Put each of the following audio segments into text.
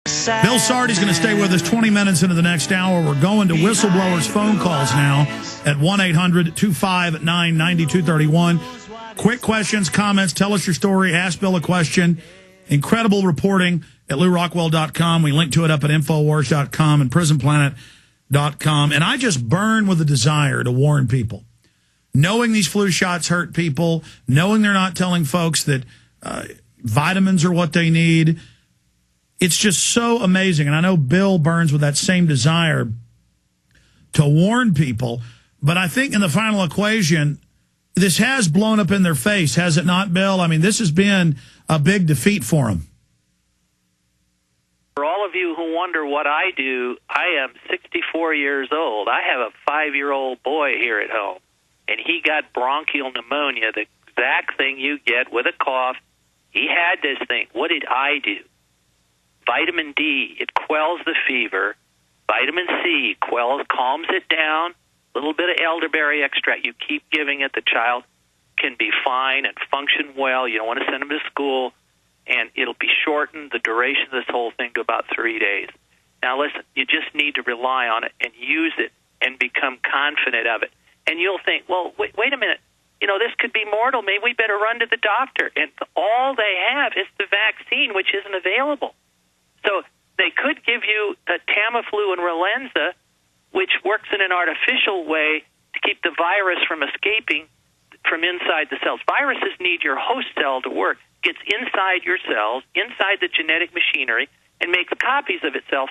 Bill Sardi's going to stay with us 20 minutes into the next hour. We're going to whistleblowers' phone calls now at 1-800-259-9231. Quick questions, comments, tell us your story, ask Bill a question. Incredible reporting at LouRockwell.com. We link to it up at Infowars.com and PrisonPlanet.com. And I just burn with a desire to warn people. Knowing these flu shots hurt people, knowing they're not telling folks that vitamins are what they need. It's just so amazing. And I know Bill burns with that same desire to warn people. But I think in the final equation, this has blown up in their face, has it not, Bill? I mean, this has been a big defeat for them. For all of you who wonder what I do, I am 64 years old. I have a 5-year-old boy here at home, and he got bronchial pneumonia, the exact thing you get with a cough. He had this thing. What did I do? Vitamin D, it quells the fever. Vitamin C calms it down. A little bit of elderberry extract. You keep giving it. The child can be fine and function well. You don't want to send him to school. And it'll be shortened, the duration of this whole thing, to about 3 days. Now, listen, you just need to rely on it and use it and become confident of it. And you'll think, well, wait a minute. You know, this could be mortal. Maybe we better run to the doctor. And all they have is the vaccine, which isn't available. So they could give you a Tamiflu and Relenza, which works in an artificial way to keep the virus from escaping from inside the cells. Viruses need your host cell to work. It gets inside your cells, inside the genetic machinery, and makes copies of itself.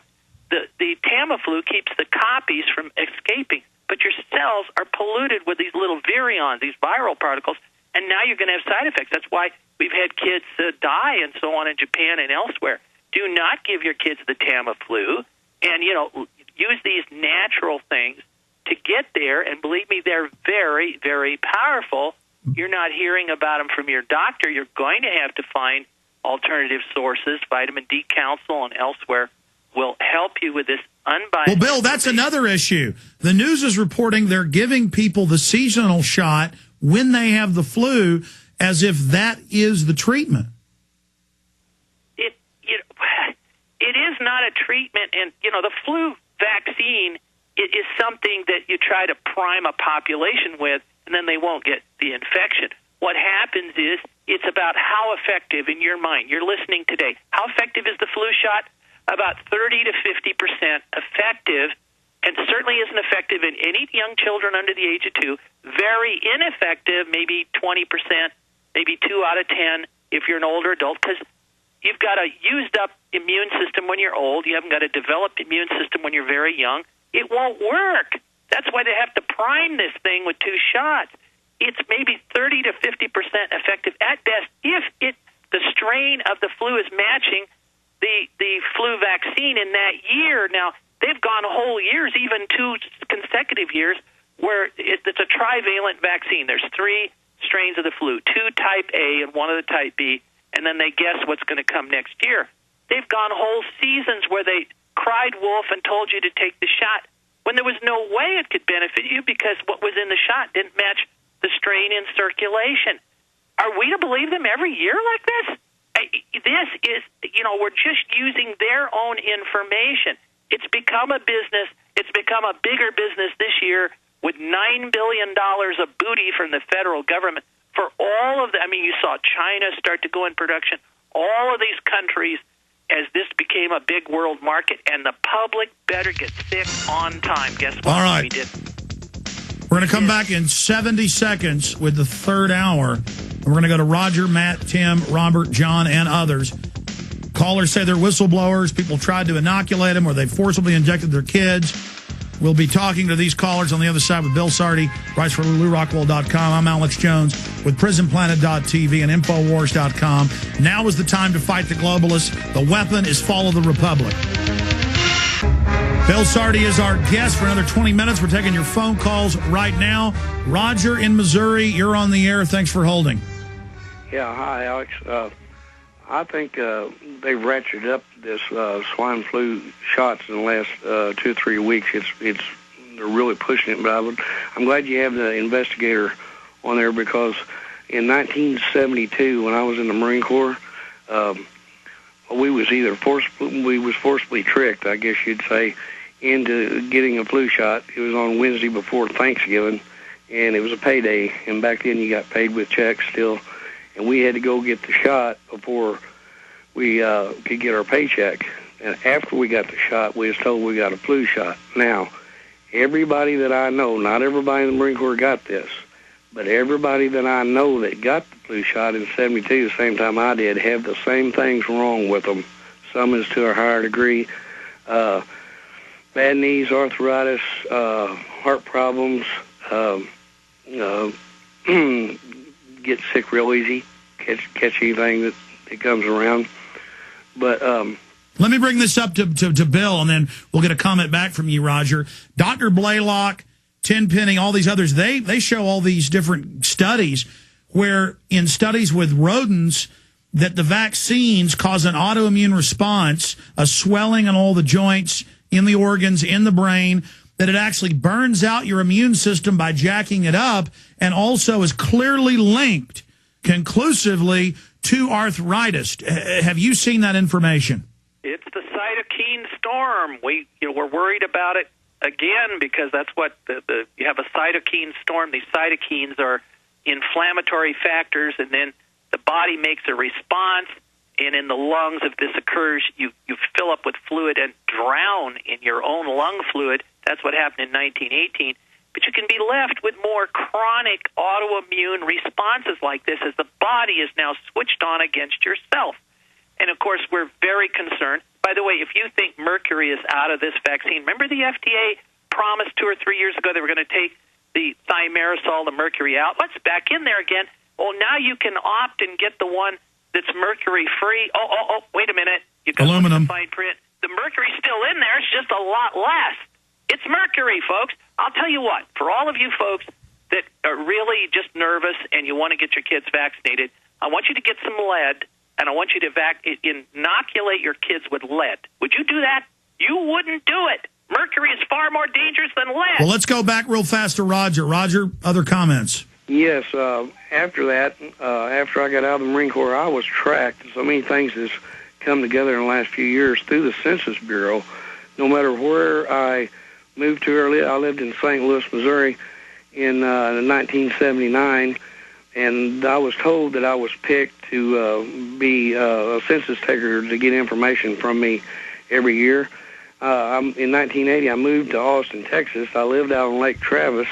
The Tamiflu keeps the copies from escaping, but your cells are polluted with these little virions, these viral particles, and now you're going to have side effects. That's why we've had kids die and so on in Japan and elsewhere. Do not give your kids the Tamiflu, and, you know, use these natural things to get there, and believe me, they're very, very powerful. You're not hearing about them from your doctor. You're going to have to find alternative sources. Vitamin D Council and elsewhere will help you with this unbiased. Well, Bill, that's another issue. The news is reporting they're giving people the seasonal shot when they have the flu as if that is the treatment. It is not a treatment, and, you know, the flu vaccine is something that you try to prime a population with, and then they won't get the infection. What happens is it's about how effective in your mind. You're listening today. How effective is the flu shot? About 30 to 50% effective, and certainly isn't effective in any young children under the age of 2. Very ineffective, maybe 20%, maybe 2 out of 10 if you're an older adult, because you've got a used-up immune system when you're old. You haven't got a developed immune system when you're very young. It won't work. That's why they have to prime this thing with 2 shots. It's maybe 30 to 50% effective at best if the strain of the flu is matching the flu vaccine in that year. Now, they've gone whole years, even 2 consecutive years, where it's a trivalent vaccine. There's 3 strains of the flu, 2 type A and 1 of the type B, and then they guess what's going to come next year. They've gone whole seasons where they cried wolf and told you to take the shot when there was no way it could benefit you because what was in the shot didn't match the strain in circulation. Are we to believe them every year like this? This is, you know, we're just using their own information. It's become a business. It's become a bigger business this year with $9 billion of booty from the federal government for all of the, I mean, you saw China start to go in production, all of these countries, as this became a big world market, and the public better get sick on time. Guess what? All right. We did. We're going to come back in 70 seconds with the third hour. And we're going to go to Roger, Matt, Tim, Robert, John, and others. Callers say they're whistleblowers. People tried to inoculate them or they forcibly injected their kids. We'll be talking to these callers on the other side with Bill Sardi, writes for LouRockwell.com. I'm Alex Jones with PrisonPlanet.tv and Infowars.com. Now is the time to fight the globalists. The weapon is follow the Republic. Bill Sardi is our guest for another 20 minutes. We're taking your phone calls right now. Roger in Missouri, you're on the air. Thanks for holding. Yeah, hi, Alex. I think they've ratcheted up this swine flu shots in the last 2 or 3 weeks. They're really pushing it. But I'm glad you have the investigator on there because in 1972, when I was in the Marine Corps, we was forcibly tricked, I guess you'd say, into getting a flu shot. It was on Wednesday before Thanksgiving, and it was a payday. And back then you got paid with checks still, and we had to go get the shot before we could get our paycheck. And after we got the shot, we was told we got a flu shot. Now, everybody that I know, not everybody in the Marine Corps got this, but everybody that I know that got the flu shot in 72, the same time I did, have the same things wrong with them. Some is to a higher degree. Bad knees, arthritis, heart problems, get sick real easy, catch anything that comes around. But let me bring this up to Bill, and then we'll get a comment back from you, Roger. Dr. Blaylock, Tenpenny, all these others, they show all these different studies where in studies with rodents that the vaccines cause an autoimmune response, a swelling in all the joints, in the organs, in the brain, that it actually burns out your immune system by jacking it up, and also is clearly linked conclusively to arthritis. Have you seen that information? It's the cytokine storm. We're worried about it again because that's what you have a cytokine storm. These cytokines are inflammatory factors, and then the body makes a response. And in the lungs, if this occurs, you fill up with fluid and drown in your own lung fluid. That's what happened in 1918. But you can be left with more chronic autoimmune responses like this as the body is now switched on against yourself. And, of course, we're very concerned. By the way, if you think mercury is out of this vaccine, remember the FDA promised 2 or 3 years ago they were going to take the thimerosal, the mercury out? Well, it's back in there again. Well, now you can opt and get the one that's mercury-free. Oh, wait a minute. You got aluminum. The fine print. The mercury's still in there. It's just a lot less. It's mercury, folks. I'll tell you what, for all of you folks that are really just nervous and you want to get your kids vaccinated, I want you to get some lead, and I want you to inoculate your kids with lead. Would you do that? You wouldn't do it. Mercury is far more dangerous than lead. Well, let's go back real fast to Roger. Roger, other comments? yes, after that, after I got out of the Marine Corps, I was tracked. So many things has come together in the last few years through the Census Bureau. No matter where I moved to early, I lived in St. Louis, Missouri in 1979, and I was told that I was picked to be a census taker to get information from me every year. In 1980, I moved to Austin, Texas. I lived out on Lake Travis,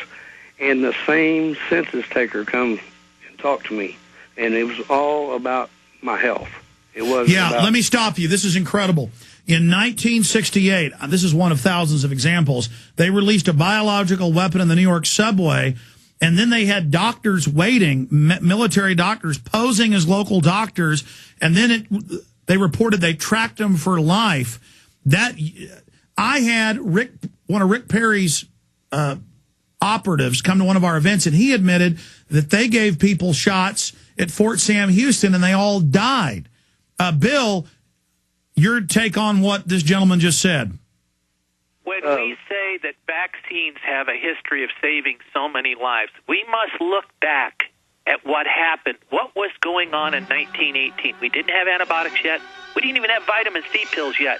and the same census taker come and talk to me, and it was all about my health. It was let me stop you. This is incredible. In 1968, this is one of thousands of examples, they released a biological weapon in the New York subway, and then they had doctors waiting, military doctors posing as local doctors, and then they reported they tracked them for life. That I had one of Rick Perry's operatives come to one of our events, and he admitted that they gave people shots at Fort Sam Houston, and they all died. Bill, your take on what this gentleman just said. When we say that vaccines have a history of saving so many lives, we must look back at what happened. What was going on in 1918? We didn't have antibiotics yet. We didn't even have vitamin C pills yet.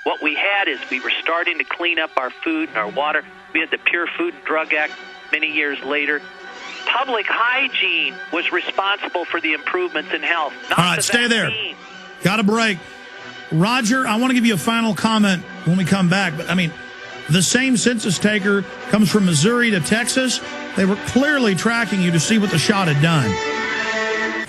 What we had is we were starting to clean up our food and our water. We had the Pure Food and Drug Act many years later. Public hygiene was responsible for the improvements in health. Not all right, stay there. Got a break. Roger, I want to give you a final comment when we come back. But, I mean, the same census taker comes from Missouri to Texas. They were clearly tracking you to see what the shot had done.